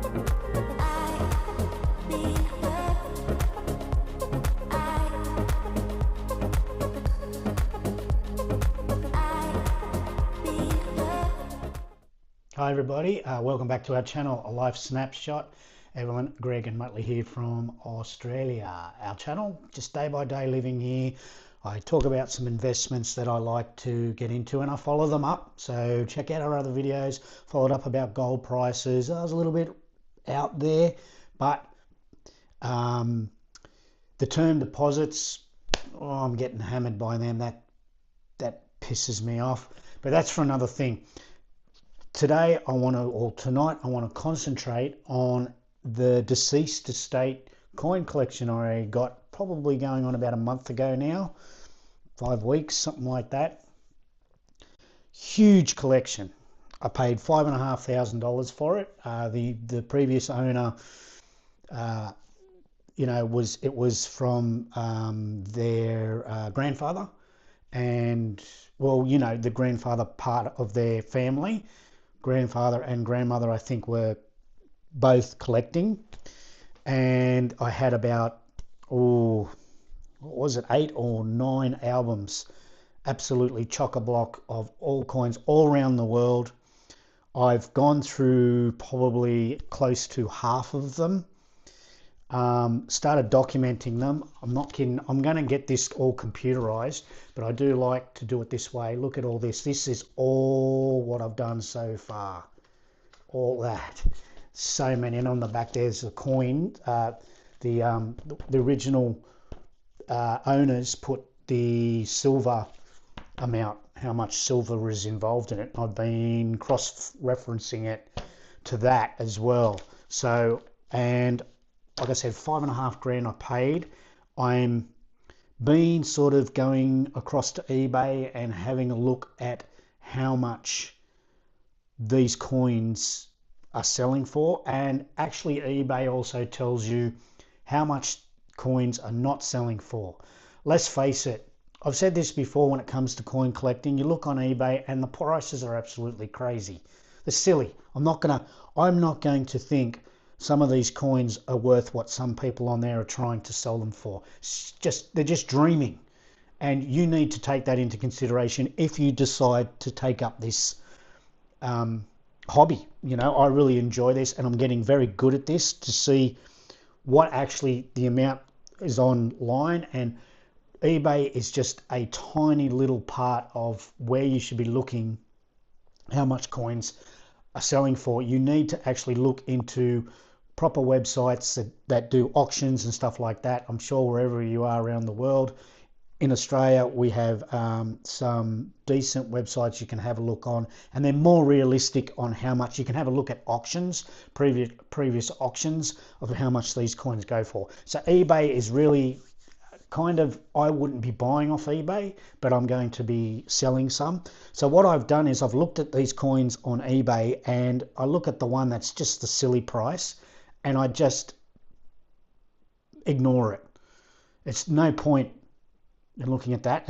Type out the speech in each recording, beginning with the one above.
Hi everybody, welcome back to our channel, A Life Snapshot. Evelyn, Greg and Muttley here from Australia. Our channel, just day by day living here. I talk about some investments that I like to get into and I follow them up. So check out our other videos, followed up about gold prices. I was a little bit out there, but the term deposits, I'm getting hammered by them. That pisses me off, but that's for another thing. Today tonight I want to concentrate on the deceased estate coin collection I got probably going on about a month ago now, 5 weeks, something like that. Huge collection. I paid $5,500 for it. The previous owner, it was from their grandfather, and well, the grandfather part of their family. Grandfather and grandmother, I think, were both collecting, and I had about, what was it, 8 or 9 albums, absolutely chock-a-block of all coins all around the world. I've gone through probably close to half of them, started documenting them. I'm not kidding, I'm going to get this all computerized, but I do like to do it this way. Look at all this. This is all what I've done so far. All that. So many. And on the back there's a coin. The original owners put the silver amount, how much silver is involved in it. I've been cross-referencing it to that as well. So, and like I said, $5,500 I paid. I'm been sort of going across to eBay and having a look at how much these coins are selling for, and actually eBay also tells you how much coins are not selling for. Let's face it, I've said this before, when it comes to coin collecting, you look on eBay and the prices are absolutely crazy. They're silly. I'm not going to think some of these coins are worth what some people on there are trying to sell them for. They're just dreaming, and you need to take that into consideration if you decide to take up this hobby. I really enjoy this, and I'm getting very good at this to see what actually the amount is online, and eBay is just a tiny little part of where you should be looking how much coins are selling for. You need to actually look into proper websites that do auctions and stuff like that. I'm sure wherever you are around the world. In Australia, we have some decent websites you can have a look on, and they're more realistic on how much. You can have a look at auctions, previous auctions of how much these coins go for. So eBay is really kind of, I wouldn't be buying off eBay, but I'm going to be selling some. So what I've done is I've looked at these coins on eBay, and I look at the one that's just the silly price, and I just ignore it. It's no point in looking at that.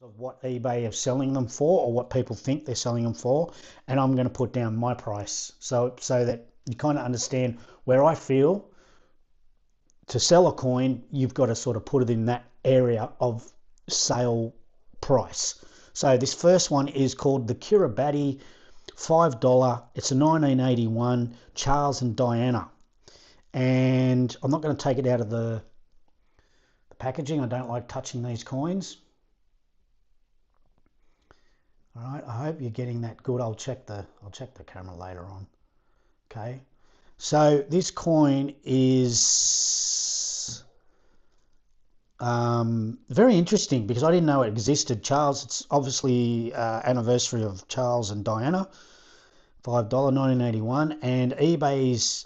Of what eBay is selling them for, or what people think they're selling them for, and I'm going to put down my price so that you kind of understand where I feel to sell a coin, you've got to sort of put it in that area of sale price. So this first one is called the Kiribati $5. It's a 1981 Charles and Diana, and I'm not going to take it out of the packaging. I don't like touching these coins. All right, I hope you're getting that good. I'll check the camera later on. Okay, so this coin is very interesting because I didn't know it existed. Charles, it's obviously anniversary of Charles and Diana, $5, 1981, and eBay's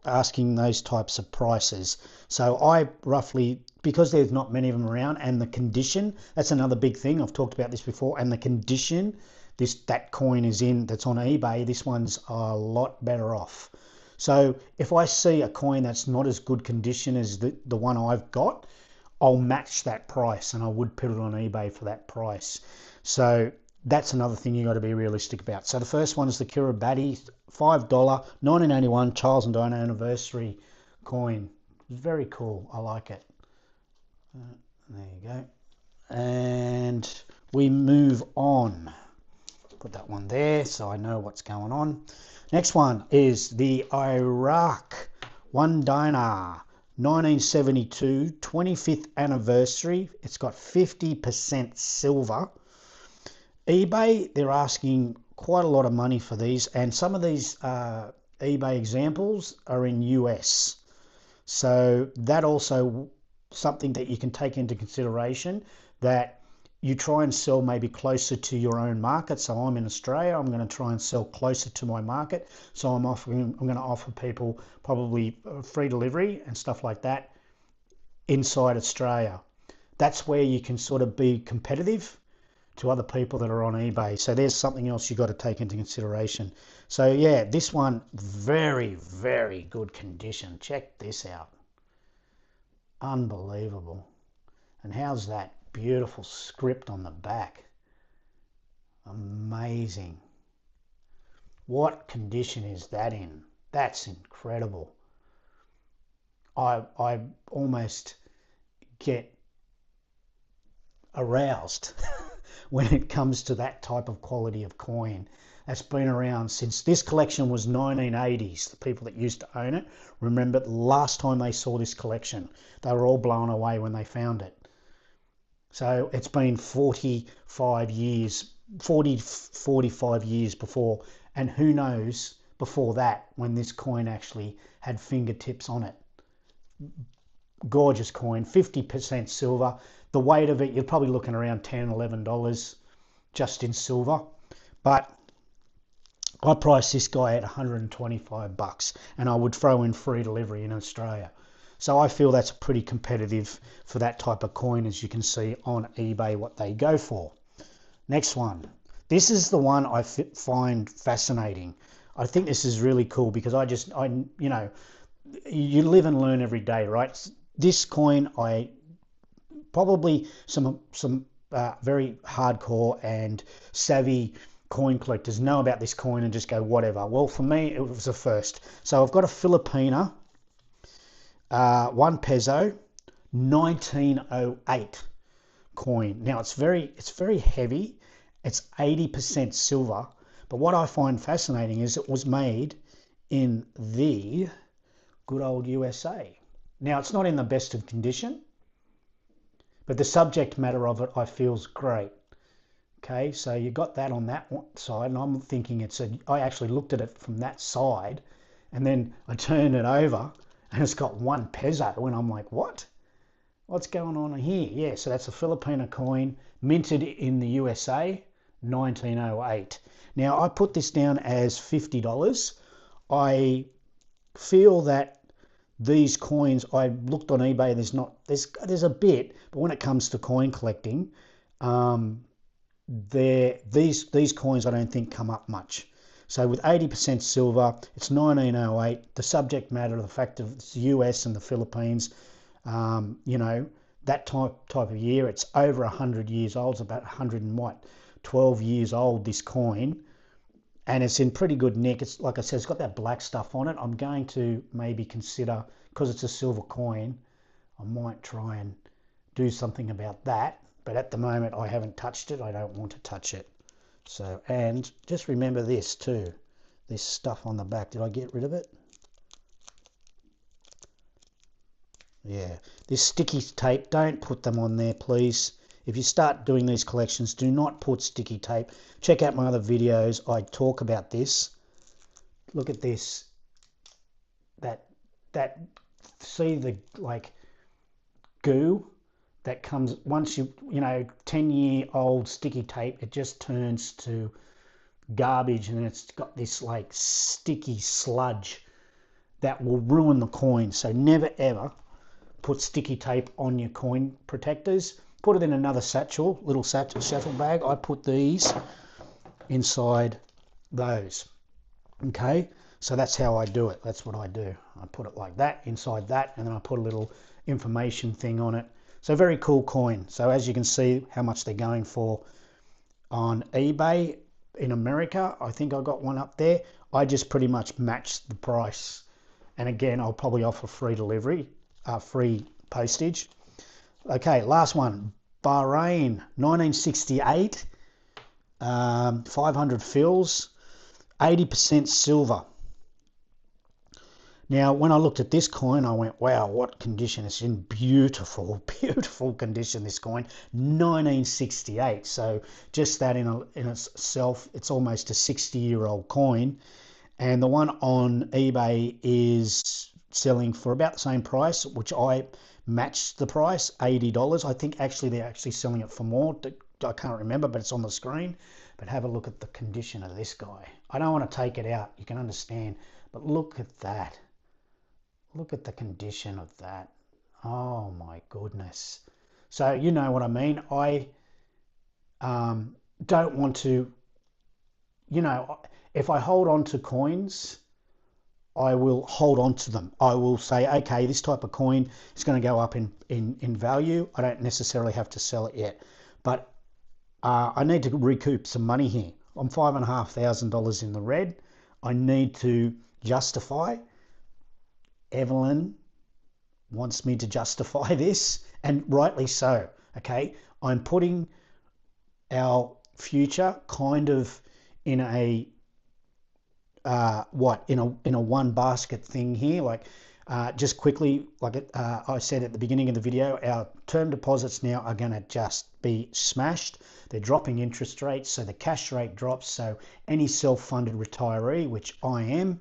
asking those types of prices. So I roughly, because there's not many of them around, and the condition, that's another big thing. I've talked about this before, and the condition that coin is in that's on eBay, this one's a lot better off. So if I see a coin that's not as good condition as the one I've got, I'll match that price, and I would put it on eBay for that price. So that's another thing you got to be realistic about. So the first one is the Kiribati $5 1981 Charles and Diana anniversary coin. Very cool. I like it. There you go. And we move on. Put that one there so I know what's going on. Next one is the Iraq 1 dinar 1972 25th anniversary. It's got 50% silver. eBay, they're asking quite a lot of money for these, and some of these eBay examples are in US. So that also something that you can take into consideration, that you try and sell maybe closer to your own market. So I'm in Australia, I'm going to try and sell closer to my market. So I'm going to offer people probably free delivery and stuff like that inside Australia. That's where you can sort of be competitive to other people that are on eBay. So there's something else you've got to take into consideration. So yeah, this one, very, very good condition. Check this out. Unbelievable. And how's that beautiful script on the back? Amazing. What condition is that in? That's incredible. I almost get aroused when it comes to that type of quality of coin. That's been around since this collection was 1980s. The people that used to own it remember the last time they saw this collection. They were all blown away when they found it. So it's been 45 years before, and who knows before that when this coin actually had fingertips on it. Gorgeous coin, 50% silver. The weight of it, you're probably looking around $10, $11 just in silver. But I priced this guy at $125, and I would throw in free delivery in Australia. So I feel that's pretty competitive for that type of coin, as you can see on eBay what they go for. Next one. This is the one I find fascinating. I think this is really cool because you know, you live and learn every day, right? This coin, probably some very hardcore and savvy coin collectors know about this coin and just go whatever. Well, for me, it was a first. So I've got a Filipina 1 peso 1908 coin. Now it's very heavy. It's 80% silver. But what I find fascinating is it was made in the good old USA. Now it's not in the best of condition, but the subject matter of it I feel is great. Okay, so you got that on that side, and I'm thinking I actually looked at it from that side, and then I turned it over, and it's got 1 peso, and I'm like, what? What's going on here? Yeah, so that's a Filipina coin, minted in the USA, 1908. Now, I put this down as $50. I feel that these coins, I looked on eBay, there's a bit, but when it comes to coin collecting, these coins I don't think come up much. So with 80% silver, it's 1908. The subject matter, the fact of it's the US and the Philippines, you know, that type of year, it's over 100 years old. It's about 12 years old, this coin, and it's in pretty good nick. It's like I said, it's got that black stuff on it. I'm going to maybe consider, because it's a silver coin, I might try and do something about that. But at the moment, I haven't touched it. I don't want to touch it. So, and just remember this too, this stuff on the back. Did I get rid of it? Yeah, this sticky tape, don't put them on there, please. If you start doing these collections, do not put sticky tape. Check out my other videos. I talk about this. Look at this. See the like goo that comes once you know, 10-year-old sticky tape, it just turns to garbage, and it's got this like sticky sludge that will ruin the coin. So never ever put sticky tape on your coin protectors. Put it in another little satchel bag. I put these inside those. Okay, so that's how I do it. That's what I do. I put it like that inside that, and then I put a little information thing on it So very cool coin. So as you can see how much they're going for on eBay in America. I think I got one up there. I just pretty much matched the price. And again, I'll probably offer free delivery, free postage. Okay, last one. Bahrain, 1968, 500 fills, 80% silver. Now, when I looked at this coin, I went, wow, what condition. It's in beautiful, beautiful condition, this coin. 1968. So just that in itself, it's almost a 60-year-old coin. And the one on eBay is selling for about the same price, which I matched the price, $80. I think actually they're actually selling it for more. I can't remember, but it's on the screen. But have a look at the condition of this guy. I don't want to take it out. You can understand. But look at that. Look at the condition of that. Oh my goodness. So you know what I mean. I don't want to, you know, if I hold on to coins, I will hold on to them. I will say, okay, this type of coin is going to go up in value. I don't necessarily have to sell it yet. But I need to recoup some money here. I'm $5,500 in the red. I need to justify. Evelyn wants me to justify this, and rightly so. Okay, I'm putting our future kind of in a in a one basket thing here. Like just quickly, like I said at the beginning of the video, our term deposits now are going to just be smashed. They're dropping interest rates, so the cash rate drops. So any self-funded retiree, which I am,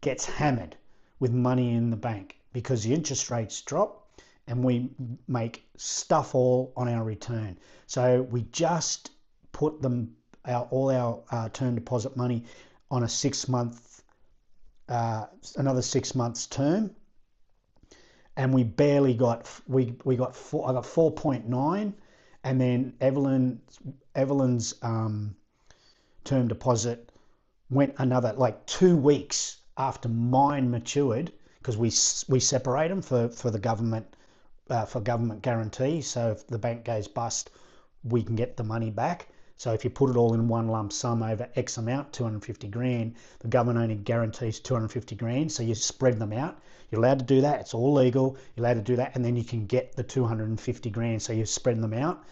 gets hammered with money in the bank because the interest rates drop and we make stuff all on our return. So we just put them all our term deposit money on a 6 month, another 6 months term, and we barely got I got 4.9, and then Evelyn's term deposit went another like 2 weeks after mine matured, because we separate them for the government guarantee. So if the bank goes bust, we can get the money back. So if you put it all in one lump sum over X amount, 250 grand, the government only guarantees 250 grand. So you spread them out. You're allowed to do that. It's all legal. You're allowed to do that. And then you can get the 250 grand. So you spread them out.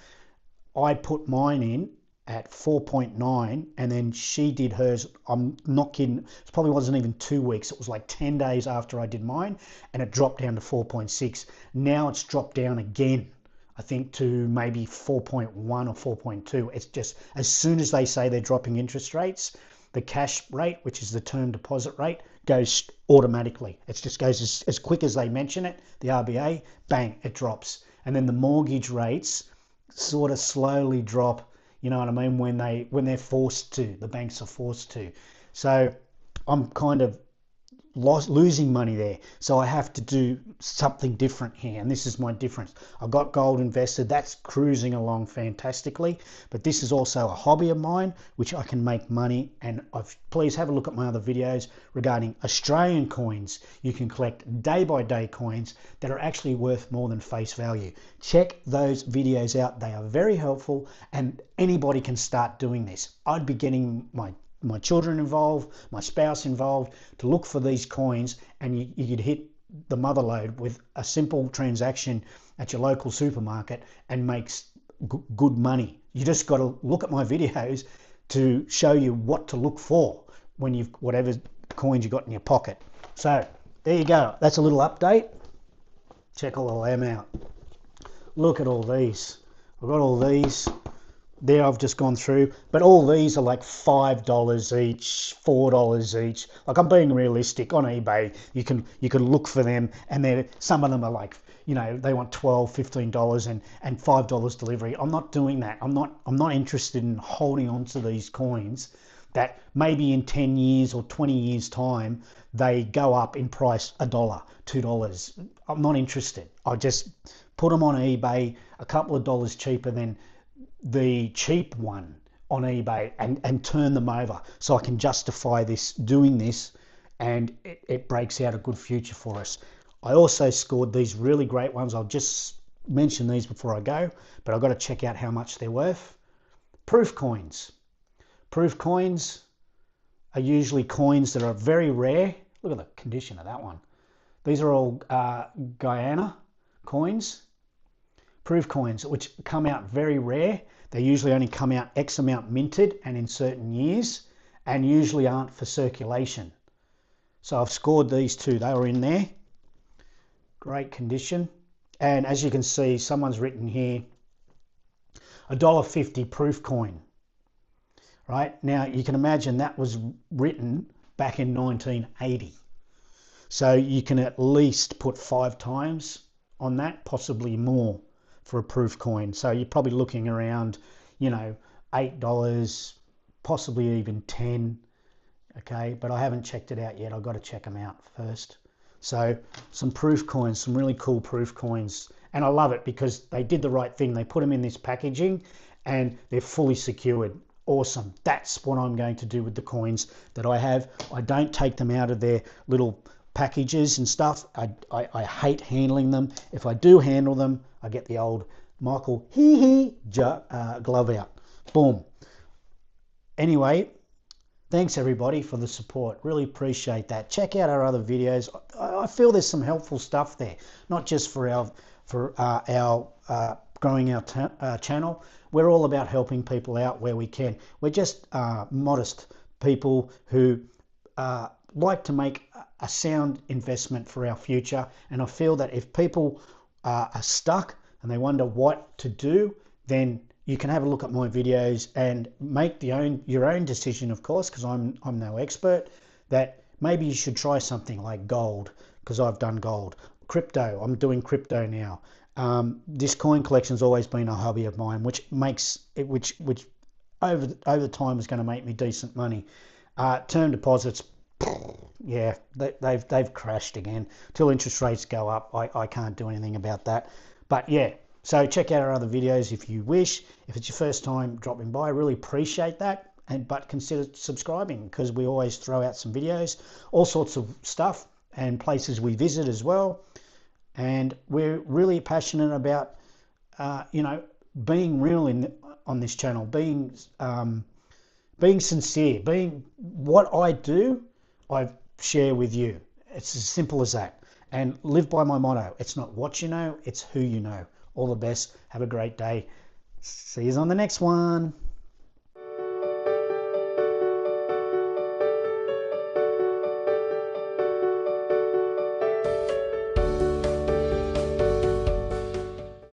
I put mine in at 4.9, and then she did hers. I'm not kidding. It probably wasn't even 2 weeks. It was like 10 days after I did mine, and it dropped down to 4.6. Now it's dropped down again, I think, to maybe 4.1 or 4.2. It's just as soon as they say they're dropping interest rates, the cash rate, which is the term deposit rate, goes automatically. It just goes as quick as they mention it, the RBA, bang, it drops. And then the mortgage rates sort of slowly drop. You know what I mean? When they're forced to, the banks are forced to. So I'm kind of losing money there. So I have to do something different here. And this is my difference. I've got gold invested. That's cruising along fantastically. But this is also a hobby of mine, which I can make money. And please have a look at my other videos regarding Australian coins. You can collect day-by-day coins that are actually worth more than face value. Check those videos out. They are very helpful, and anybody can start doing this. I'd be getting my children involved, my spouse involved, to look for these coins, and you could hit the mother lode with a simple transaction at your local supermarket and makes good money. You just got to look at my videos to show you what to look for when you've whatever coins you got in your pocket. So there you go. That's a little update. Check all of them out. Look at all these. I've got all these. There I've just gone through, but all these are like $5 each, $4 each. Like, I'm being realistic. On eBay you can look for them, and some of them are like, you know, they want $12, $15 and $5 delivery. I'm not doing that. I'm not interested in holding on to these coins that maybe in 10 years or 20 years time they go up in price $1, $2. I'm not interested. I just put them on eBay a couple of dollars cheaper than the cheap one on eBay, and turn them over, so I can justify doing this, and it breaks out a good future for us. I also scored these really great ones. I'll just mention these before I go, but I've got to check out how much they're worth. Proof coins. Proof coins are usually coins that are very rare. Look at the condition of that one. These are all Guyana coins. Proof coins, which come out very rare. They usually only come out X amount minted and in certain years, and usually aren't for circulation. So I've scored these two. They were in there. Great condition. And as you can see, someone's written here, $1.50 proof coin. Right? Now, you can imagine that was written back in 1980. So you can at least put 5 times on that, possibly more, for a proof coin. So you're probably looking around, you know, $8, possibly even 10. Okay, but I haven't checked it out yet. I've got to check them out first. So some proof coins, some really cool proof coins. And I love it because they did the right thing. They put them in this packaging and they're fully secured. Awesome. That's what I'm going to do with the coins that I have. I don't take them out of their little packages and stuff. I hate handling them. If I do handle them, I get the old Michael glove out. Boom. Anyway, thanks everybody for the support. Really appreciate that. Check out our other videos. I feel there's some helpful stuff there, not just for our growing our channel. We're all about helping people out where we can. We're just modest people who like to make a sound investment for our future. And I feel that if people are stuck and they wonder what to do, then you can have a look at my videos and make your own decision, of course, because I'm no expert, that maybe you should try something like gold, because I've done gold. Crypto, I'm doing crypto now. This coin collection has always been a hobby of mine, which over time is going to make me decent money. Term deposits, yeah, they've crashed again. Till interest rates go up, I can't do anything about that. But yeah, so check out our other videos if you wish. If it's your first time dropping by, I really appreciate that. But consider subscribing, because we always throw out some videos, all sorts of stuff, and places we visit as well. And we're really passionate about, being real on this channel, being sincere, being what I do, I share with you. It's as simple as that. And live by my motto. It's not what you know, it's who you know. All the best. Have a great day. See you on the next one.